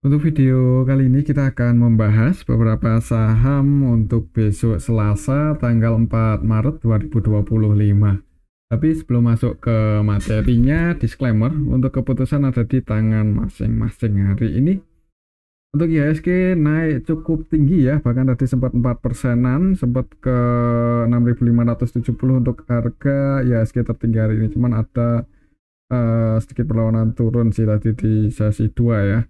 Untuk video kali ini kita akan membahas beberapa saham untuk besok Selasa tanggal 4 Maret 2025. Tapi sebelum masuk ke materinya, disclaimer, untuk keputusan ada di tangan masing-masing hari ini. Untuk IHSG naik cukup tinggi ya, bahkan tadi sempat 4%-an, sempat ke 6.570 untuk harga IHSG tertinggi hari ini. Cuman ada sedikit perlawanan turun sih tadi di sesi 2 ya.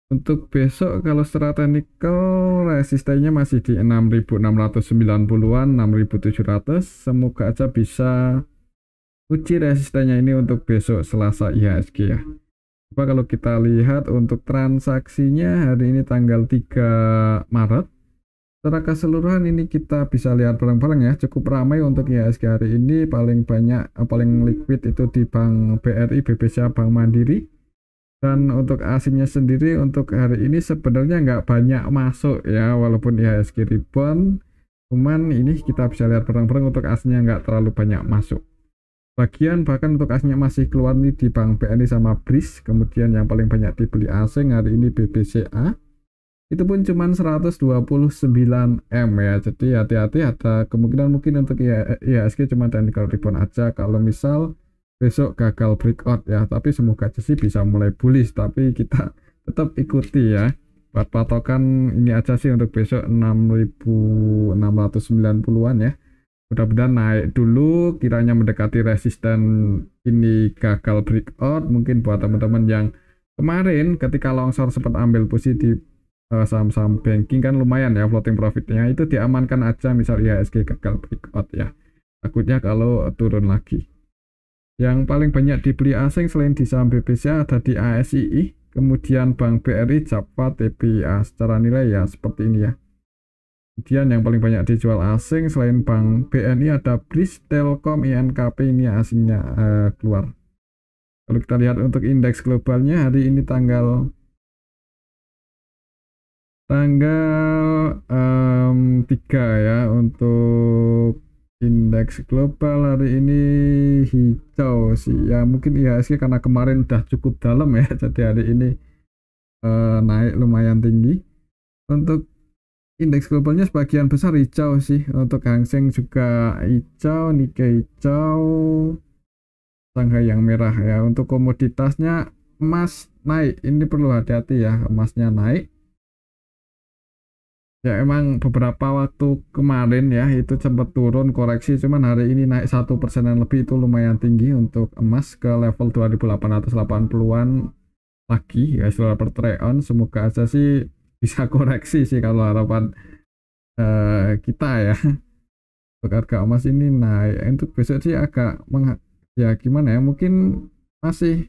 Untuk besok kalau secara teknikal resistennya masih di 6.690-an, 6.700. Semoga aja bisa uji resistennya ini untuk besok Selasa IHSG ya. Coba kalau kita lihat untuk transaksinya hari ini tanggal 3 Maret. Secara keseluruhan ini kita bisa lihat bareng-bareng ya, cukup ramai untuk IHSG hari ini. Paling banyak, paling liquid itu di Bank BRI, BBCA, Bank Mandiri. Dan untuk asingnya sendiri untuk hari ini sebenarnya nggak banyak masuk ya, walaupun IHSG rebound, cuman ini kita bisa lihat bareng-bareng untuk asingnya nggak terlalu banyak masuk. Bagian bahkan untuk asingnya masih keluar nih di Bank BNI sama BRIS, kemudian yang paling banyak dibeli asing hari ini BBCA, itu pun cuman 129 M ya, jadi hati-hati, ada kemungkinan mungkin untuk IHSG cuma technical rebound aja kalau misal besok gagal breakout ya, tapi semoga aja sih bisa mulai bullish, tapi kita tetap ikuti ya. Buat patokan ini aja sih untuk besok 6.690-an ya. Mudah-mudahan naik dulu, kiranya mendekati resisten ini gagal breakout. Mungkin buat teman-teman yang kemarin ketika longsor sempat ambil posisi di saham-saham banking kan lumayan ya floating profitnya, itu diamankan aja misal IHSG gagal breakout ya. Takutnya kalau turun lagi. Yang paling banyak dibeli asing selain di saham BBCA ada di ASII, kemudian Bank BRI, Japfa, TBA. Secara nilai ya seperti ini ya. Kemudian yang paling banyak dijual asing selain Bank BNI ada BRIS, Telkom, INKP, ini asingnya keluar. Kalau kita lihat untuk indeks globalnya hari ini tanggal 3 ya, untuk indeks global hari ini hijau sih ya, mungkin IHSG karena kemarin udah cukup dalam ya, jadi hari ini naik lumayan tinggi. Untuk indeks globalnya sebagian besar hijau sih, untuk Hang Seng juga hijau, Nikkei hijau, Shanghai yang merah ya. Untuk komoditasnya emas naik, ini perlu hati-hati ya, emasnya naik. Ya emang beberapa waktu kemarin ya itu sempat turun koreksi, cuman hari ini naik 1%-an lebih, itu lumayan tinggi untuk emas ke level 2880-an lagi ya, $1 per troy ounce. Semoga aja sih bisa koreksi sih kalau harapan kita ya. Untuk harga emas ini naik, untuk besok sih agak ya gimana ya, mungkin masih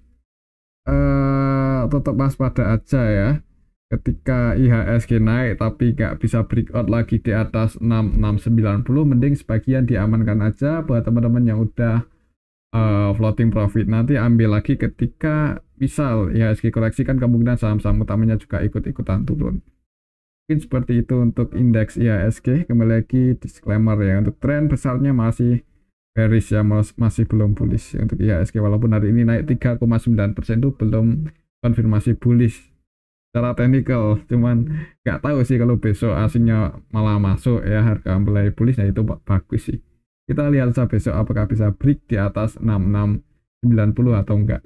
tetap waspada aja ya. Ketika IHSG naik tapi nggak bisa breakout lagi di atas 6690, mending sebagian diamankan aja buat teman-teman yang udah floating profit. Nanti ambil lagi ketika misal IHSG koreksi, kan kemungkinan saham-saham utamanya juga ikut-ikutan turun. Mungkin seperti itu untuk indeks IHSG. Kembali lagi disclaimer ya, untuk tren besarnya masih bearish ya, masih belum bullish untuk IHSG, walaupun hari ini naik 3,9% itu belum konfirmasi bullish secara teknikal, cuman nggak tahu sih kalau besok asingnya malah masuk ya, harga mulai bullish, nah itu bagus sih. Kita lihat saja besok apakah bisa break di atas 6690 atau enggak.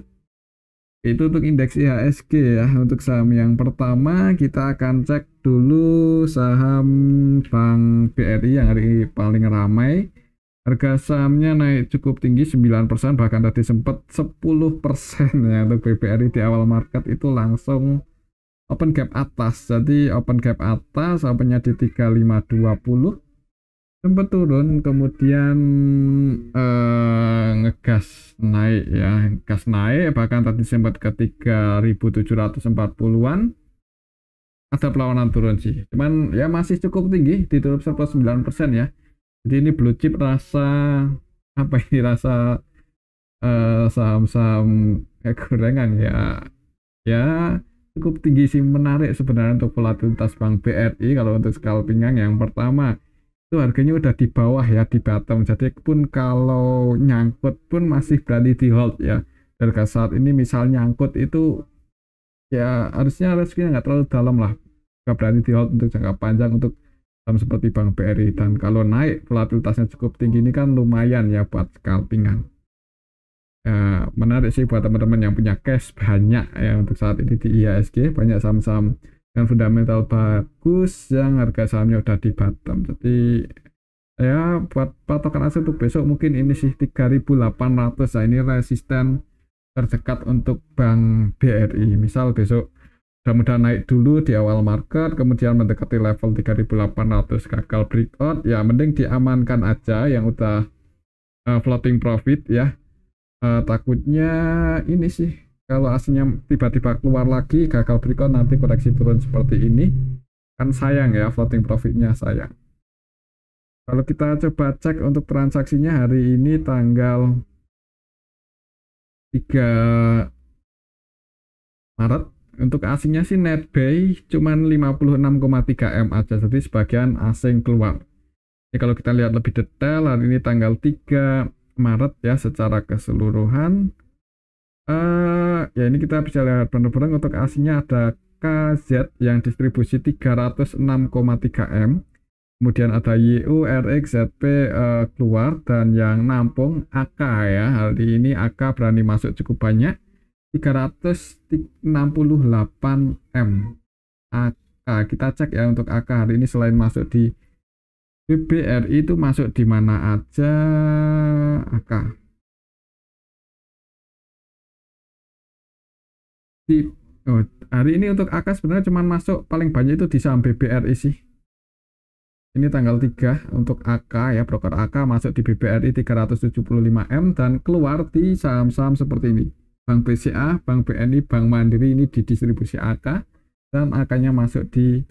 Itu untuk indeks IHSG ya. Untuk saham yang pertama kita akan cek dulu saham Bank BRI yang hari ini paling ramai. Harga sahamnya naik cukup tinggi 9%, bahkan tadi sempat 10% ya. Untuk BRI di awal market itu langsung open gap atas, jadi open gap atas, opennya di 3520, sempat turun, kemudian ngegas naik ya, gas naik, bahkan tadi sempat ke 3740-an, ada perlawanan turun sih, cuman ya masih cukup tinggi, ditutup surplus 9% ya. Jadi ini blue chip rasa apa ini, rasa saham-saham gorengan ya, ya cukup tinggi sih, menarik sebenarnya untuk volatilitas Bank BRI. Kalau untuk scalping yang pertama itu harganya udah di bawah ya, di bottom, jadi pun kalau nyangkut pun masih berani di hold ya. Harga saat ini misal nyangkut itu ya harusnya rezekinya nggak terlalu dalam lah, nggak berani di hold untuk jangka panjang untuk saham seperti Bank BRI. Dan kalau naik volatilitasnya cukup tinggi ini kan lumayan ya buat scalpingan. Ya, menarik sih buat teman-teman yang punya cash banyak ya untuk saat ini di IHSG, banyak saham-saham yang fundamental bagus yang harga sahamnya udah di bottom. Jadi ya buat patokan aset untuk besok mungkin ini sih 3.800. Nah, ini resisten terdekat untuk Bank BRI. Misal besok mudah-mudahan naik dulu di awal market, kemudian mendekati level 3.800 gagal breakout, ya mending diamankan aja yang udah floating profit ya. Takutnya ini sih kalau aslinya tiba-tiba keluar lagi gagal breakout nanti koreksi turun seperti ini kan sayang ya, floating profitnya sayang. Kalau kita coba cek untuk transaksinya hari ini tanggal 3 Maret, untuk asingnya sih net buy cuman 56,3 M aja, jadi sebagian asing keluar. Jadi kalau kita lihat lebih detail hari ini tanggal 3 Maret ya secara keseluruhan, ya ini kita bisa lihat benar-benar untuk asingnya ada KZ yang distribusi 306,3 M, kemudian ada YU, RX, ZP keluar, dan yang nampung AK ya. Hari ini AK berani masuk cukup banyak, 368 M AK. Kita cek ya untuk AK hari ini selain masuk di BBRI itu masuk di mana aja AK. Hari ini untuk AK sebenarnya cuma masuk paling banyak itu di saham BBRI sih. Ini tanggal 3 untuk AK ya, broker AK masuk di BBRI 375 M dan keluar di saham-saham seperti ini. Bank BCA, Bank BNI, Bank Mandiri ini di distribusi AK dan AK-nya masuk di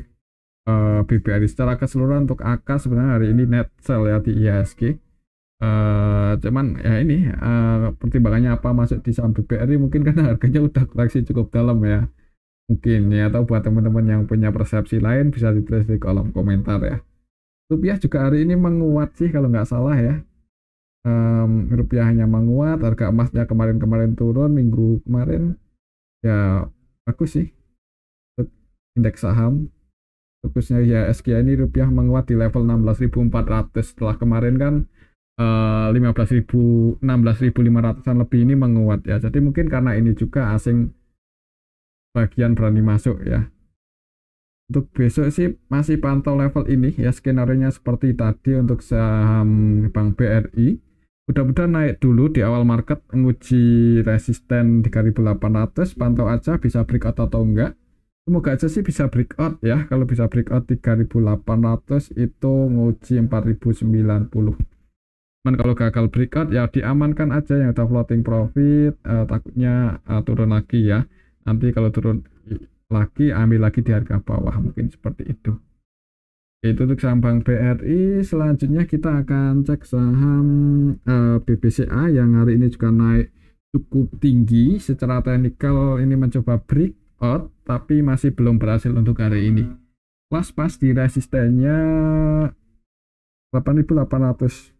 BBRI. Secara keseluruhan untuk AK sebenarnya hari ini net sell ya di IHSG. Cuman ya ini pertimbangannya apa masuk di saham BBRI mungkin karena harganya udah koreksi cukup dalam ya. Mungkin ya, atau buat teman-teman yang punya persepsi lain bisa ditulis di kolom komentar ya. Rupiah juga hari ini menguat sih kalau nggak salah ya. Rupiahnya menguat, harga emasnya kemarin-kemarin turun minggu kemarin ya, bagus sih untuk indeks saham. Fokusnya ya SG ini rupiah menguat di level 16.400 setelah kemarin kan 16.500an lebih ini menguat ya. Jadi mungkin karena ini juga asing bagian berani masuk ya. Untuk besok sih masih pantau level ini ya, skenario-nya seperti tadi untuk saham Bank BRI. Mudah-mudahan naik dulu di awal market, menguji resisten 3.800, pantau aja bisa breakout atau enggak. Semoga aja sih bisa breakout ya. Kalau bisa breakout 3.800 itu nguji 4.090. Cuman kalau gagal breakout ya diamankan aja yang udah floating profit, takutnya turun lagi ya. Nanti kalau turun lagi ambil lagi di harga bawah, mungkin seperti itu. Itu untuk saham Bank BRI. Selanjutnya kita akan cek saham BBCA yang hari ini juga naik cukup tinggi. Secara teknikal ini mencoba breakout tapi masih belum berhasil untuk hari ini. Pas di resistennya 8.800.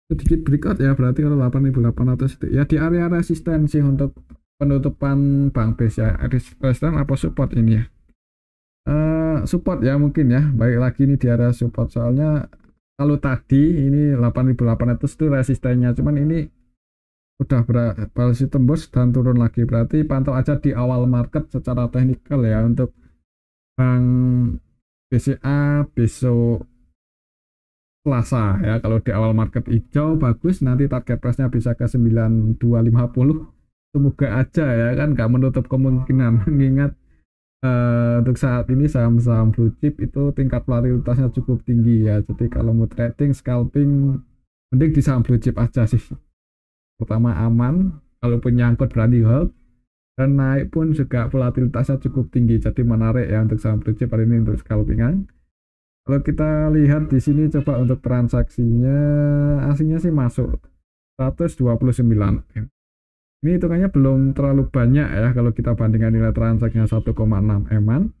Sedikit breakout ya, berarti kalau 8.800 itu ya di area resistensi untuk penutupan Bank BCA. Resisten apa support ini ya? Support ya mungkin ya, baik lagi ini di area support, soalnya kalau tadi ini 8.800 itu resistennya, cuman ini udah berhasil tembus dan turun lagi, berarti pantau aja di awal market secara teknikal ya untuk Bank BCA besok Selasa ya. Kalau di awal market hijau bagus, nanti target price-nya bisa ke 9250. Semoga aja ya kan, nggak menutup kemungkinan mengingat untuk saat ini saham-saham blue chip itu tingkat volatilitasnya cukup tinggi ya. Jadi kalau mau trading scalping mending di saham blue chip aja sih. Pertama aman, kalaupun nyangkut berani hold, dan naik pun juga volatilitasnya cukup tinggi. Jadi menarik ya untuk saham blue chip hari ini untuk scalpingan. Kalau kita lihat di sini coba untuk transaksinya, aslinya sih masuk 129. Ini hitungannya belum terlalu banyak ya kalau kita bandingkan nilai transaksinya 1,6 eman.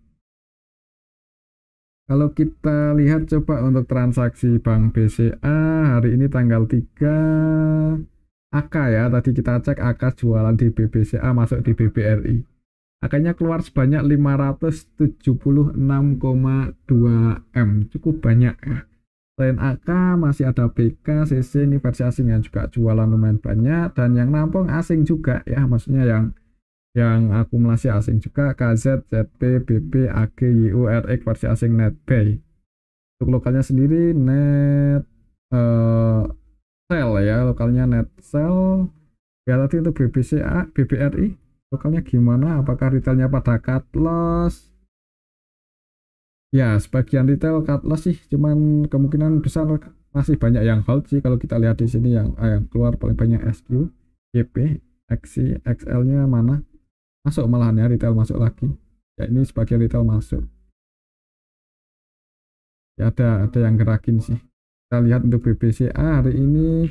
Kalau kita lihat coba untuk transaksi Bank BCA hari ini tanggal 3 AK ya, tadi kita cek AK jualan di BBCA masuk di BBRI. AK-nya keluar sebanyak 576,2 M, cukup banyak ya. Selain AK masih ada BK, CC, ini versi asing yang juga jualan lumayan banyak, dan yang nampung asing juga ya, maksudnya yang akumulasi asing juga, KZ, ZP, BP, AG, YU, RX versi asing NetBay. Untuk lokalnya sendiri Net Cell ya, lokalnya Net Cell. Ya tadi untuk BBCA, BBRI lokalnya gimana? Apakah retailnya pada cut loss? Ya, sebagian retail cut loss sih, cuman kemungkinan besar masih banyak yang hold sih. Kalau kita lihat di sini yang keluar paling banyak SQ, YP, XC, XL-nya mana? Masuk malahan ya, retail masuk lagi. Ya ini sebagian retail masuk. Ya ada yang gerakin sih. Kita lihat untuk BBCA hari ini.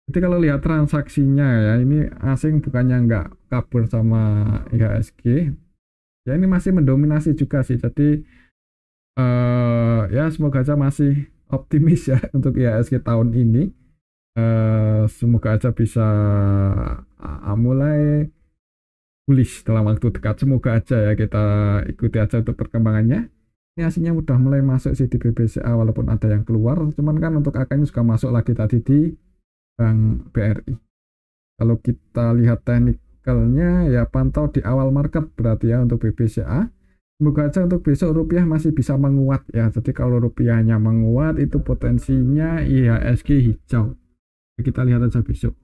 Jadi kalau lihat transaksinya ya, ini asing bukannya nggak kabur sama IHSG. Ya ini masih mendominasi juga sih. Jadi ya semoga aja masih optimis ya untuk IHSG tahun ini. Semoga aja bisa mulai bullish dalam waktu dekat. Semoga aja ya, kita ikuti aja untuk perkembangannya. Ini aslinya udah mulai masuk sih di BBCA walaupun ada yang keluar. Cuman kan untuk AK-nya juga masuk lagi tadi di Bank BRI. Kalau kita lihat teknikalnya ya pantau di awal market berarti ya untuk BBCA. Semoga aja untuk besok rupiah masih bisa menguat ya. Jadi kalau rupiahnya menguat itu potensinya IHSG hijau. Kita lihat aja besok.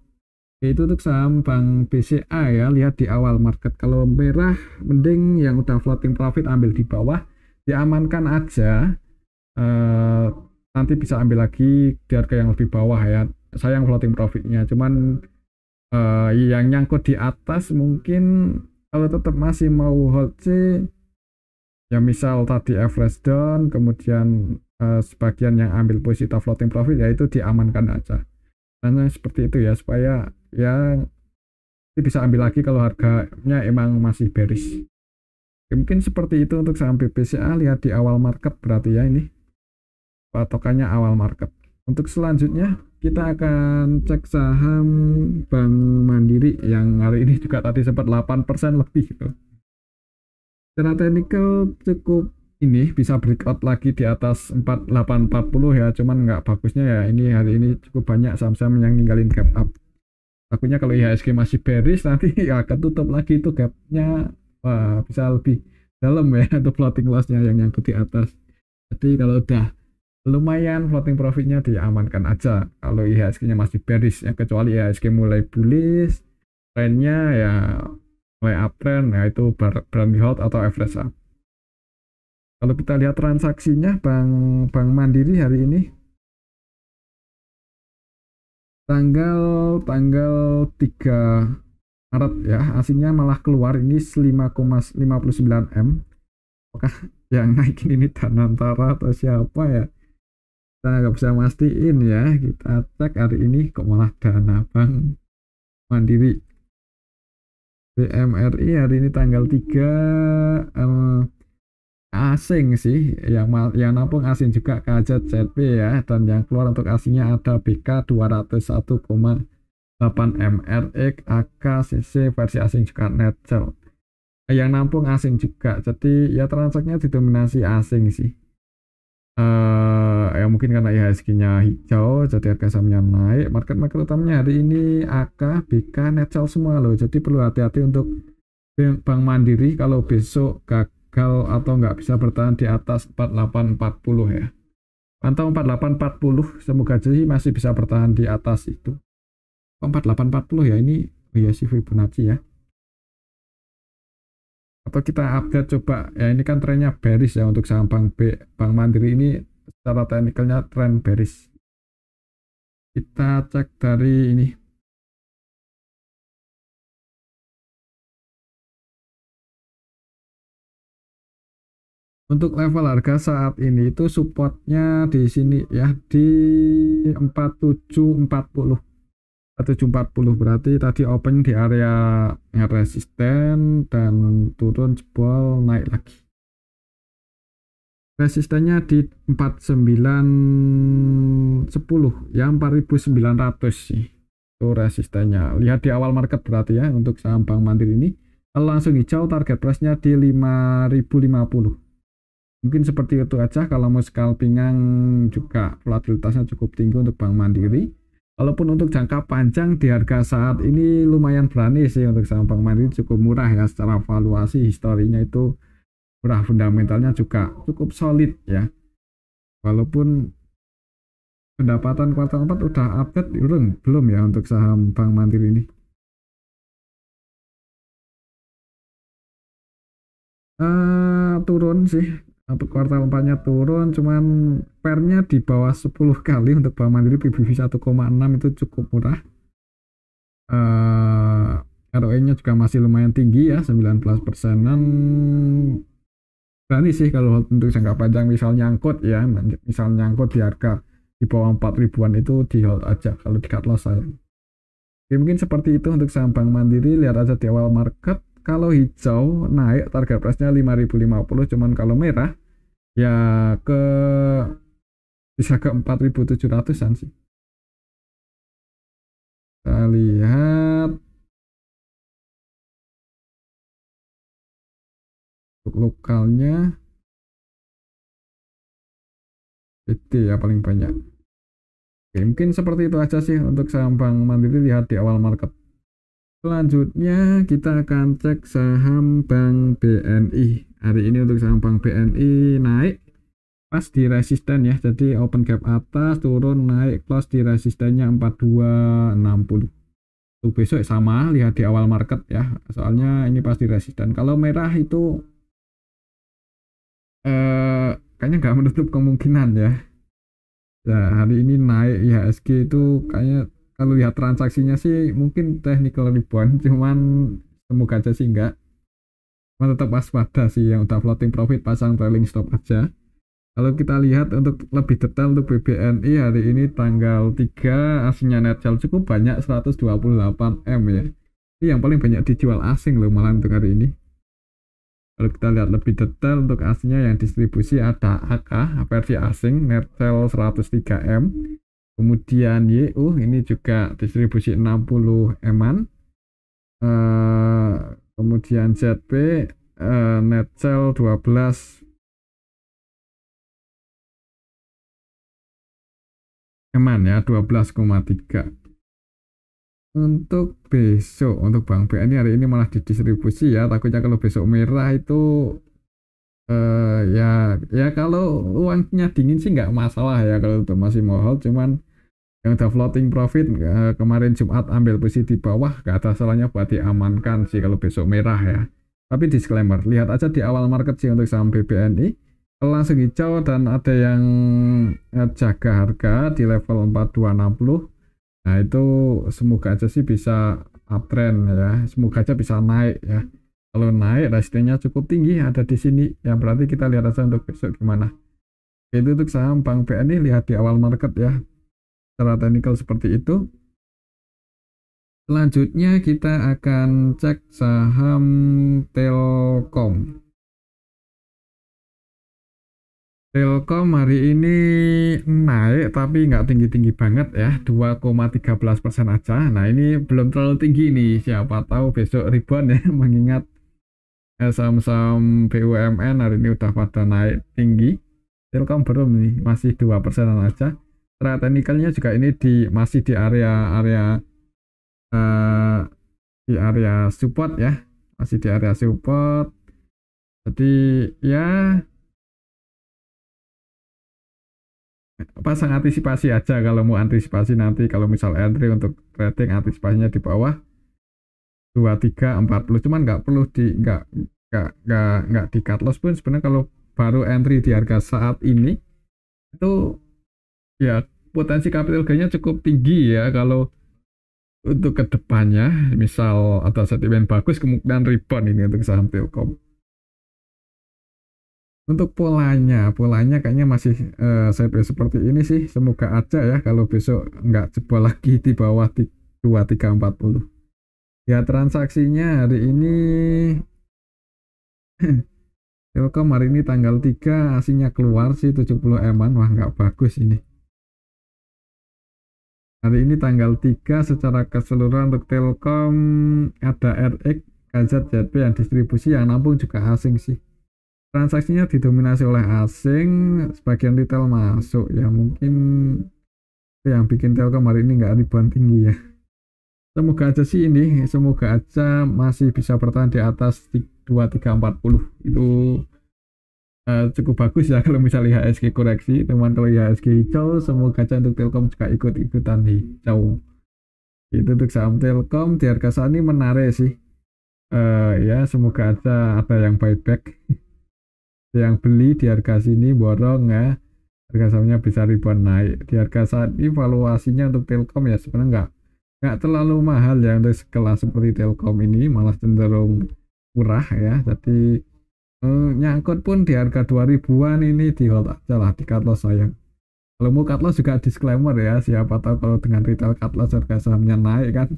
Itu untuk saham Bank BCA ya, lihat di awal market. Kalau merah mending yang udah floating profit ambil di bawah, diamankan aja. Nanti bisa ambil lagi di harga yang lebih bawah ya. Sayang floating profitnya, cuman yang nyangkut di atas mungkin kalau tetap masih mau hold sih ya, misal tadi average down kemudian sebagian yang ambil posisi floating profit ya itu diamankan aja. Karena seperti itu ya, supaya ya bisa ambil lagi kalau harganya emang masih bearish. Mungkin seperti itu untuk saham BBCA, lihat di awal market berarti ya, ini patokannya awal market. Untuk selanjutnya kita akan cek saham Bank Mandiri yang hari ini juga tadi sempat 8% lebih gitu. Secara teknikal cukup ini bisa breakout lagi di atas 4840 ya, cuman nggak bagusnya ya ini hari ini cukup banyak saham-saham yang ninggalin gap up. Takutnya kalau IHSG masih bearish nanti ya akan tutup lagi itu gapnya, wah, bisa lebih dalam ya untuk floating lossnya yang nyangkut di atas. Jadi kalau udah lumayan floating profitnya diamankan aja kalau IHSG-nya masih bearish ya, kecuali IHSG mulai bullish, trennya ya mulai uptrend ya itu berani hold atau average up. Kalau kita lihat transaksinya Bank Mandiri hari ini tanggal 3 Maret ya, aslinya malah keluar ini 5,59 M. Apakah yang naikin ini Danantara atau siapa ya? Kita nggak bisa mastiin ya. Kita cek hari ini kok malah Dana Bank Mandiri. BMRI hari ini tanggal 3 asing sih, yang nampung asing juga KZZP ya, dan yang keluar untuk asingnya ada BK 201,8 MRX, AK, CC versi asing juga Netcell. Yang nampung asing juga, jadi ya transaksinya didominasi asing sih. Ya mungkin karena IHSG-nya hijau, jadi harga sahamnya naik. Market utamanya hari ini AK, BK, Netcell semua loh. Jadi perlu hati-hati untuk Bank Mandiri kalau besok gagal atau nggak bisa bertahan di atas 4840 ya. Pantau 4840, semoga aja sih masih bisa bertahan di atas itu. 4840 ya, ini oh ya sih Fibonacci ya. Atau kita update coba ya, ini kan trennya bearish ya untuk saham Bank Mandiri ini, secara teknikalnya tren bearish. Kita cek dari ini. Untuk level harga saat ini itu supportnya di sini ya, di 4740. 4740 berarti tadi open di area resisten dan turun jebol naik lagi. Resistennya di 4910 ya, 4900 sih. Itu resistennya. Lihat di awal market berarti ya untuk saham Bank Mandiri ini. Kalau langsung hijau target price-nya di 5.050. Mungkin seperti itu aja. Kalau mau scalpingan juga volatilitasnya cukup tinggi untuk Bank Mandiri. Walaupun untuk jangka panjang di harga saat ini lumayan berani sih untuk saham Bank Mandiri, cukup murah ya secara valuasi, historinya itu murah, fundamentalnya juga cukup solid ya. Walaupun pendapatan kuartal 4 udah update belum ya untuk saham Bank Mandiri ini. Turun sih untuk kuartal 4-nya turun, cuman pernya di bawah 10 kali untuk Bank Mandiri, PBV 1,6 itu cukup murah. ROE-nya juga masih lumayan tinggi ya, 19%-an. Berani sih kalau untuk jangka panjang, misal nyangkut ya, misal nyangkut di harga di bawah 4 ribuan itu di hold aja kalau di cut loss saya. Oke, mungkin seperti itu untuk saham Bank Mandiri. Lihat aja di awal market, kalau hijau naik target price-nya 5.050, cuman kalau merah ya bisa ke 4.700-an sih. Kita lihat untuk lokalnya PT ya paling banyak. Oke, mungkin seperti itu aja sih untuk saham Bank Mandiri. Lihat di awal market. Selanjutnya kita akan cek saham Bank BNI. Hari ini untuk saham Bank BNI naik pas di resisten ya, jadi open gap atas, turun, naik, close di resistennya 4260. Untuk besok sama, lihat di awal market ya, soalnya ini pasti resisten. Kalau merah itu kayaknya nggak menutup kemungkinan ya. Ya, hari ini naik IHSG itu kayaknya kalau lihat transaksinya sih mungkin technical rebound, cuman semoga aja sih enggak. Cuman tetap waspada sih, yang udah floating profit pasang trailing stop aja. Kalau kita lihat untuk lebih detail untuk BBNI hari ini tanggal 3, aslinya net sell cukup banyak 128 M ya. Ini yang paling banyak dijual asing loh malah untuk hari ini. Kalau kita lihat lebih detail untuk aslinya yang distribusi ada AK versi asing net sell 103 M. Kemudian YU ini juga distribusi 60 M-an. Kemudian ZP net sell 12 M-an ya, 12,3. Untuk besok untuk Bank BNI hari ini malah didistribusi ya, takutnya kalau besok merah itu ya kalau uangnya dingin sih nggak masalah ya kalau itu masih mahal, cuman yang udah floating profit kemarin Jumat ambil posisi di bawah gak ada salahnya buat diamankan sih kalau besok merah ya. Tapi disclaimer, lihat aja di awal market sih untuk saham BBNI. Kalau langsung hijau dan ada yang jaga harga di level 4260. Nah itu semoga aja sih bisa uptrend ya, semoga aja bisa naik ya. Kalau naik resistennya cukup tinggi ada di sini ya, berarti kita lihat aja untuk besok gimana. Itu untuk saham Bank BNI, lihat di awal market ya, secara teknikal seperti itu. Selanjutnya kita akan cek saham Telkom. Telkom hari ini naik tapi nggak tinggi-tinggi banget ya, 2,13% aja. Nah ini belum terlalu tinggi nih, siapa tahu besok rebound ya, mengingat saham-saham BUMN hari ini udah pada naik tinggi. Telkom belum nih, masih 2%an aja. Secara teknikalnya juga ini masih di area support ya, masih di area support. Jadi ya pasang antisipasi aja kalau mau antisipasi nanti, kalau misal entry untuk trading antisipasinya di bawah 2340, cuman nggak perlu nggak di cut loss pun sebenarnya. Kalau baru entry di harga saat ini itu ya potensi capital gain-nya cukup tinggi ya. Kalau untuk kedepannya misal ada sentimen bagus, kemungkinan rebound ini untuk saham Telkom. Untuk polanya kayaknya masih sideways seperti ini sih. Semoga aja ya kalau besok nggak jebol lagi di bawah 2340. Ya transaksinya hari ini Telkom hari ini tanggal 3 aslinya keluar sih 70 M-an. Wah nggak bagus ini. Hari ini tanggal 3 secara keseluruhan untuk Telkom ada RX, KZZB yang distribusi, yang nampung juga asing sih. Transaksinya didominasi oleh asing, sebagian retail masuk ya, mungkin yang bikin Telkom hari ini nggak ribuan tinggi ya. Semoga aja sih ini, semoga aja masih bisa bertahan di atas 2340 itu cukup bagus ya kalau misalnya IHSG koreksi. Teman, kalau IHSG hijau semoga aja untuk Telkom juga ikut-ikutan hijau. Itu untuk saham Telkom di harga saat ini menarik sih. Ya semoga aja ada yang buyback, yang beli di harga sini borong ya, harga sahamnya bisa ribuan naik. Di harga saat ini valuasinya untuk Telkom ya sebenarnya nggak terlalu mahal ya untuk sekelas seperti Telkom ini, malah cenderung murah ya. Jadi nyangkut pun di harga 2000-an ini di hold aja lah, di cut loss sayang. Kalau mau cut loss juga disclaimer ya, siapa tahu kalau dengan retail cut loss harga sahamnya naik kan.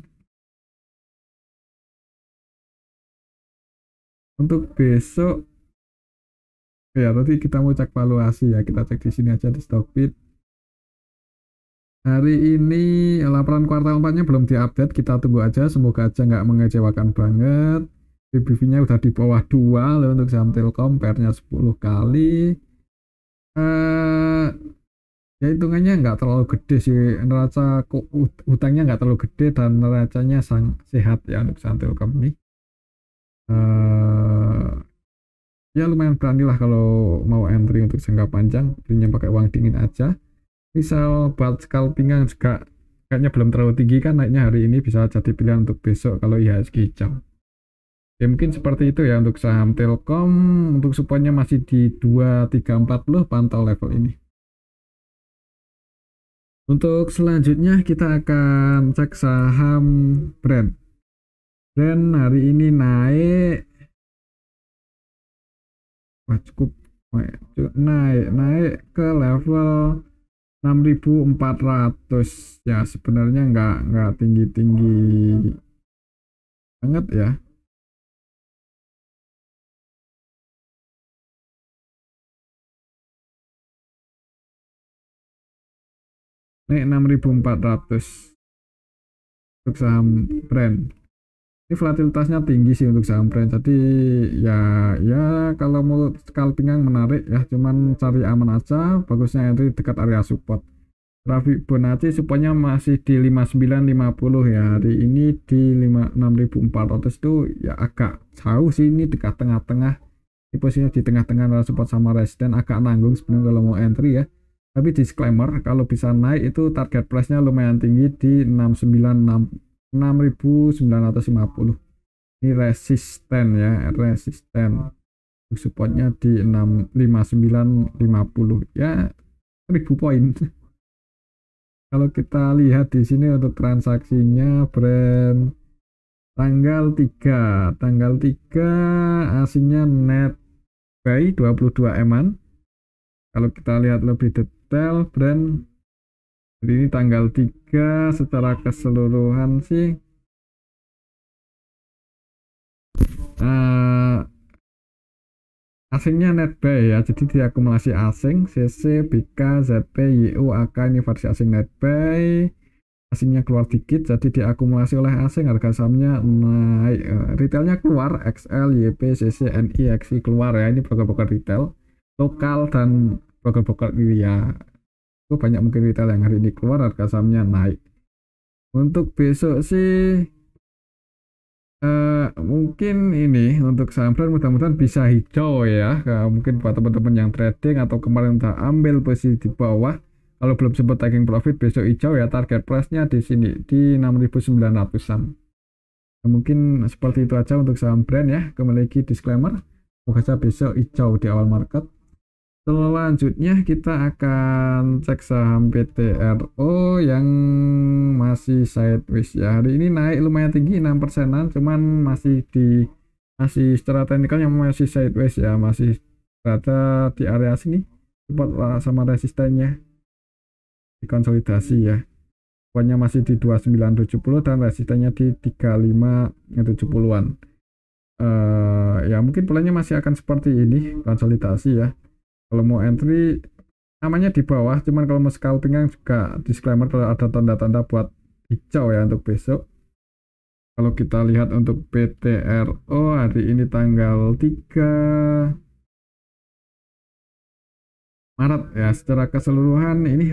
Untuk besok ya tadi kita mau cek valuasi ya, kita cek di sini aja di Stockbit. Hari ini laporan kuartal 4-nya belum diupdate, kita tunggu aja, semoga aja nggak mengecewakan banget. PBV-nya udah di bawah 2 loh untuk saham Telkom, PR-nya 10 kali. Ya hitungannya nggak terlalu gede sih, neraca hutangnya nggak terlalu gede dan neracanya sangat sehat ya untuk saham Telkom ini. Ya lumayan berani lah kalau mau entry untuk jangka panjang, belinya pakai uang dingin aja. Misal buat scalpingan juga kayaknya belum terlalu tinggi kan naiknya hari ini, bisa jadi pilihan untuk besok kalau IHSG hijau. Ya mungkin seperti itu ya untuk saham Telkom. Untuk supportnya masih di 2340, pantau level ini. Untuk selanjutnya kita akan cek saham Brand. Brand hari ini naik, cukup naik ke level 6400 ya, sebenarnya nggak tinggi-tinggi banget ya. Naik 6400 untuk saham Brand. Ini volatilitasnya tinggi sih untuk saham Brand, jadi ya kalau mau scalpingan menarik ya, cuman cari aman aja, bagusnya entry dekat area support. Fibonacci supportnya masih di 5950 ya, hari ini di 6400 itu ya agak jauh sih, ini dekat tengah-tengah, ini posisinya di tengah-tengah antara support sama resisten, agak nanggung sebenarnya kalau mau entry ya. Tapi disclaimer, kalau bisa naik itu target price-nya lumayan tinggi di 6950. Ini resisten ya, resisten. Supportnya di 5950 ya, 1000 poin. Kalau kita lihat di sini untuk transaksinya Brand tanggal 3 asingnya net buy 22 eman. Kalau kita lihat lebih detail Brand jadi ini tanggal 3 secara keseluruhan sih asingnya net buy ya, jadi diakumulasi asing CC, BK, ZP, YU, AK, ini versi asing net buy. Asingnya keluar dikit jadi diakumulasi oleh asing, harga sahamnya naik. Retailnya keluar XL, YP, CC, NI, XI keluar ya, ini broker-broker retail lokal dan broker-broker ya, itu banyak mungkin retail yang hari ini keluar, harga sahamnya naik. Untuk besok sih mungkin ini untuk saham Brand mudah-mudahan bisa hijau ya. Mungkin buat teman-teman yang trading atau kemarin udah ambil posisi di bawah, kalau belum sempat taking profit besok hijau ya, target price-nya di sini di 6900-an. Nah, mungkin seperti itu aja untuk saham Brand ya. Kembali lagi disclaimer, semoga saja besok hijau di awal market. Selanjutnya kita akan cek saham PTRO yang masih sideways ya. Hari ini naik lumayan tinggi 6%-an, cuman masih secara teknikalnya masih sideways ya, masih berada di area sini support sama resistennya, dikonsolidasi ya. Pokoknya masih di 2970 dan resistennya di 3570-an. Ya mungkin polanya masih akan seperti ini, konsolidasi ya. Kalau mau entry namanya di bawah, cuman kalau mau scalping kan juga disclaimer kalau ada tanda-tanda buat hijau ya untuk besok. Kalau kita lihat untuk PTRO hari ini tanggal 3 Maret ya, secara keseluruhan ini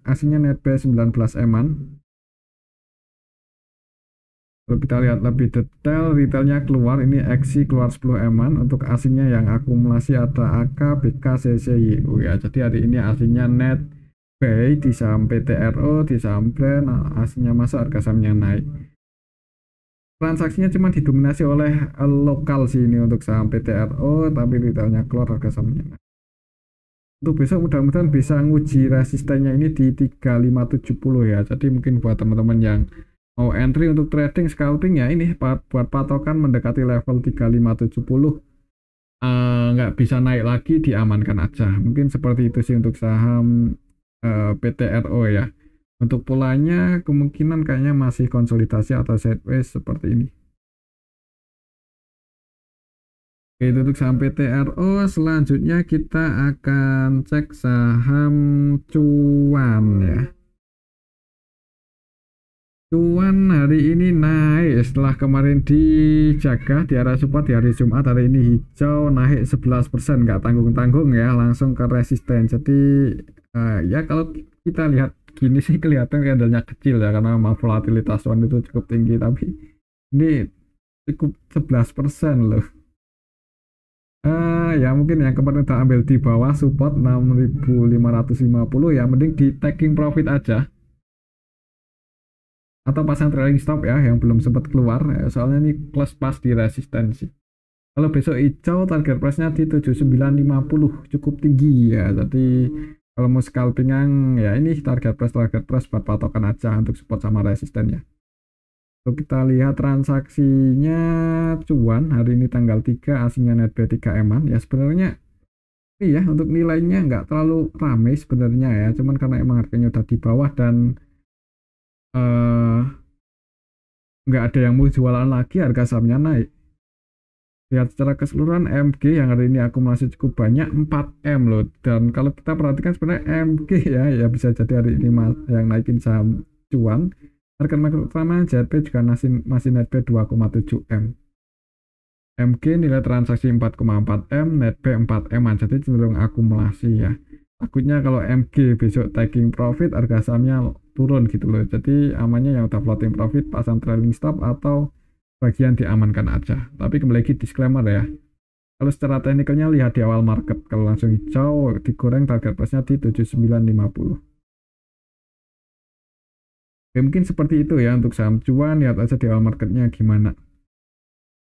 asingnya netbuy 19 eman. Kalau kita lihat lebih detail, retailnya keluar, ini XI keluar 10 eman, untuk asingnya yang akumulasi ada AK, BK, CCYU ya. Jadi hari ini asingnya net buy di saham PTRO, di saham brand, asingnya masuk, harga sahamnya naik. Transaksinya cuma didominasi oleh lokal sih ini untuk saham PTRO, tapi retailnya keluar, harga sahamnya naik. Untuk besok mudah-mudahan bisa nguji resistennya ini di 3570 ya. Jadi mungkin buat teman-teman yang mau entry untuk trading scalping ya, ini buat patokan mendekati level 3570, nggak bisa naik lagi, diamankan aja. Mungkin seperti itu sih untuk saham PTRO ya. Untuk polanya kemungkinan kayaknya masih konsolidasi atau sideways seperti ini. Oke, itu untuk saham PTRO. Selanjutnya kita akan cek saham cuan ya. Cuan hari ini naik setelah kemarin dijaga di area support di hari Jumat. Hari ini hijau naik 11%, nggak tanggung-tanggung ya, langsung ke resisten. Jadi ya kalau kita lihat gini sih kelihatan candlenya kecil ya, karena volatilitas cuan itu cukup tinggi, tapi ini cukup 11% loh. Ya mungkin yang kemarin kita ambil di bawah support 6.550 ya, mending di taking profit aja atau pasang trailing stop ya yang belum sempat keluar ya, soalnya ini close pas di resistensi. Kalau besok hijau target price-nya di 7950, cukup tinggi ya. Jadi kalau mau scalpingan ya ini target price buat patokan aja untuk support sama resistennya. Kalau kita lihat transaksinya cuan hari ini tanggal 3, asingnya netbuy 3 eman ya. Sebenarnya iya untuk nilainya nggak terlalu ramai sebenarnya ya, cuman karena emang harganya udah di bawah dan nggak ada yang mau jualan lagi, harga sahamnya naik. Lihat secara keseluruhan MG yang hari ini akumulasi cukup banyak 4M loh, dan kalau kita perhatikan sebenarnya MG ya bisa jadi hari ini yang naikin saham cuan. Harga makro utama JP juga masih netbuy 2,7M. MG nilai transaksi 4,4M, netbuy 4M, jadi cenderung akumulasi ya. Takutnya kalau MG besok taking profit, harga sahamnya turun gitu loh. Jadi amannya yang udah floating profit pasang trailing stop atau bagian diamankan aja. Tapi kembali lagi disclaimer ya, kalau secara teknikalnya lihat di awal market, kalau langsung hijau digoreng target price-nya di 7950. Oke, mungkin seperti itu ya untuk saham cuan. Lihat aja di awal marketnya gimana.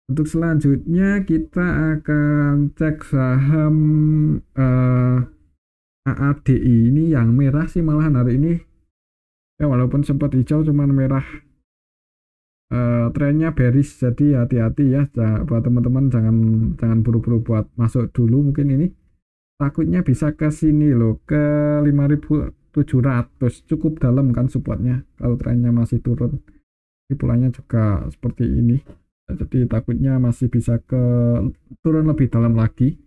Untuk selanjutnya kita akan cek saham AADI. Ini yang merah sih malahan hari ini ya, walaupun sempat hijau cuman merah. Trennya bearish, jadi hati-hati ya buat teman-teman, jangan buru-buru buat masuk dulu. Mungkin ini takutnya bisa ke sini loh, ke 5.700, cukup dalam kan supportnya kalau trennya masih turun. Ini polanya juga seperti ini, jadi takutnya masih bisa ke turun lebih dalam lagi.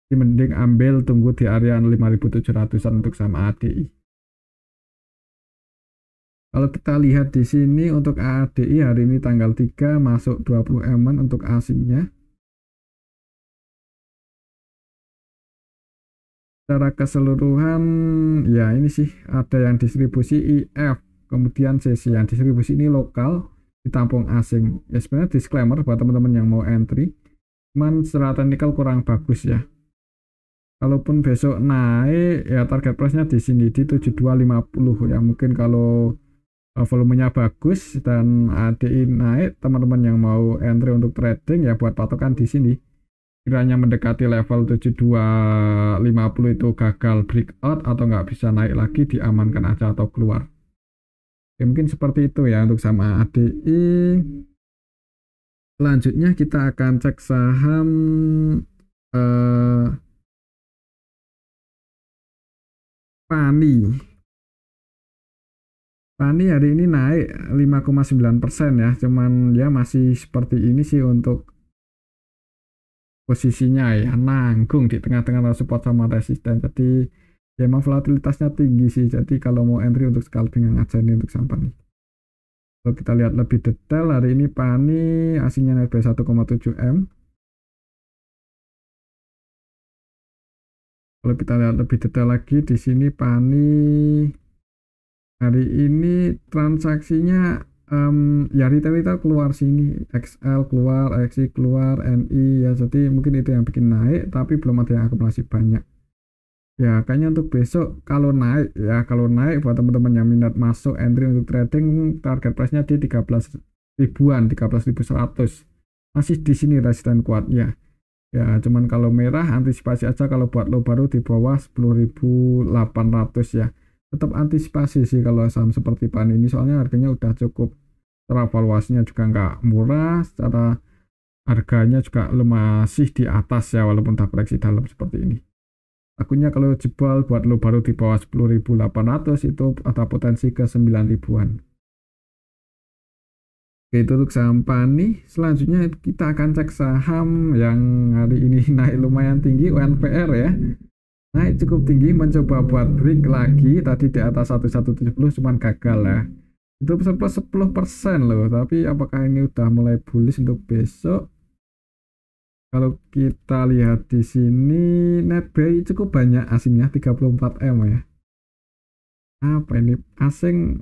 Jadi mending ambil tunggu di area 5.700-an untuk saham ADI. Kalau kita lihat di sini untuk ADI hari ini tanggal 3 masuk 20 eman untuk asingnya. Secara keseluruhan ya ini sih ada yang distribusi IF, kemudian CC. Yang distribusi ini lokal, ditampung asing. Ya sebenarnya disclaimer buat teman-teman yang mau entry, cuman secara teknikal kurang bagus ya. Kalaupun besok naik ya target price-nya di sini di 7250 ya. Mungkin kalau volumenya bagus dan ADI naik, teman-teman yang mau entry untuk trading ya buat patokan di sini. Kiranya mendekati level 7250 itu gagal breakout atau nggak bisa naik lagi, diamankan aja atau keluar. Oke, mungkin seperti itu ya untuk sama ADI. Selanjutnya kita akan cek saham Pani. Pani hari ini naik 5,9% ya, cuman ya masih seperti ini sih untuk posisinya ya, nanggung di tengah-tengah support sama resisten. Jadi Ya emang volatilitasnya tinggi sih, jadi kalau mau entry untuk scalping yang aja ini untuk sampan. Kalau kita lihat lebih detail, hari ini Pani asingnya naik by 1,7 M. Kalau kita lihat lebih detail lagi di sini Pani hari ini transaksinya ya retail keluar sini, XL keluar, XI keluar, NI ya, jadi mungkin itu yang bikin naik, tapi belum ada yang akumulasi banyak. Ya kayaknya untuk besok kalau naik ya, kalau naik buat teman-teman yang minat masuk entry untuk trading, target price-nya di 13 ribuan, 13.100, masih di sini resisten kuatnya. Ya cuman kalau merah antisipasi aja, kalau buat low baru di bawah 10.800 ya, tetap antisipasi sih kalau saham seperti PAN ini, soalnya harganya udah cukup teravaluasinya juga nggak murah, secara harganya juga masih di atas ya, walaupun tak koreksi dalam seperti ini. Akunya kalau jebol buat lo baru di bawah 10.800 itu ada potensi ke 9 ribuan. Oke, itu untuk saham PANI. Selanjutnya kita akan cek saham yang hari ini naik lumayan tinggi, UNPR ya. Naik cukup tinggi, mencoba buat break lagi. Tadi di atas 1170 cuman gagal ya. Itu plus 10% loh, tapi apakah ini udah mulai bullish untuk besok? Kalau kita lihat di sini net buy cukup banyak asingnya 34 M ya. Apa ini asing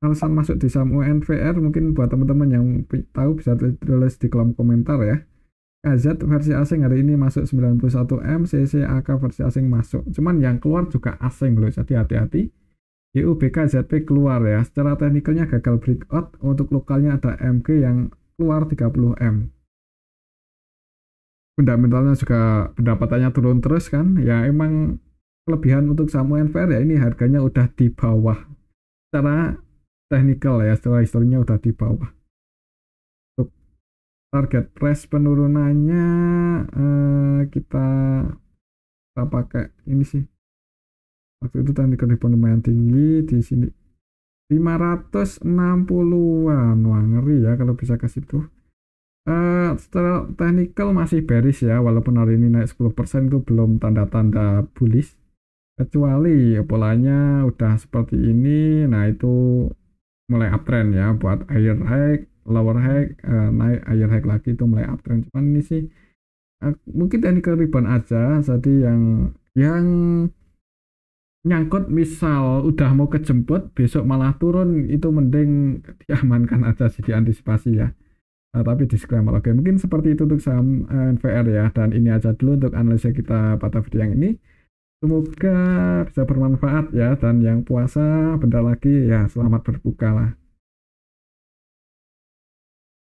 alasan masuk di saham UNVR? Mungkin buat teman-teman yang tahu bisa tulis di kolom komentar ya. KZ versi asing hari ini masuk 91 M, CCAK versi asing masuk. Cuman yang keluar juga asing loh, jadi hati-hati. YUBK ZP keluar ya. Secara teknikalnya gagal breakout, untuk lokalnya ada MG yang keluar 30 M. Fundamentalnya juga pendapatannya turun terus kan, ya emang kelebihan untuk saham UNVR ya, ini harganya udah di bawah secara teknikal ya, secara historinya udah di bawah. Untuk target price penurunannya kita pakai ini sih, waktu itu teknikal lumayan tinggi, di sini 560-an, wah ngeri ya kalau bisa ke situ. Secara teknikal masih bearish ya, walaupun hari ini naik 10% itu belum tanda-tanda bullish, kecuali polanya udah seperti ini. Nah itu mulai uptrend ya, buat higher high, lower high, naik higher high lagi itu mulai uptrend. Cuman ini sih mungkin technical rebound aja, jadi yang nyangkut misal udah mau kejemput besok malah turun, itu mending diamankan aja sih, diantisipasi ya. Tapi disclaimer, oke, mungkin seperti itu untuk saham NVR ya, dan ini aja dulu untuk analisa kita pada video yang ini. Semoga bisa bermanfaat ya, dan yang puasa bentar lagi ya selamat berbuka lah.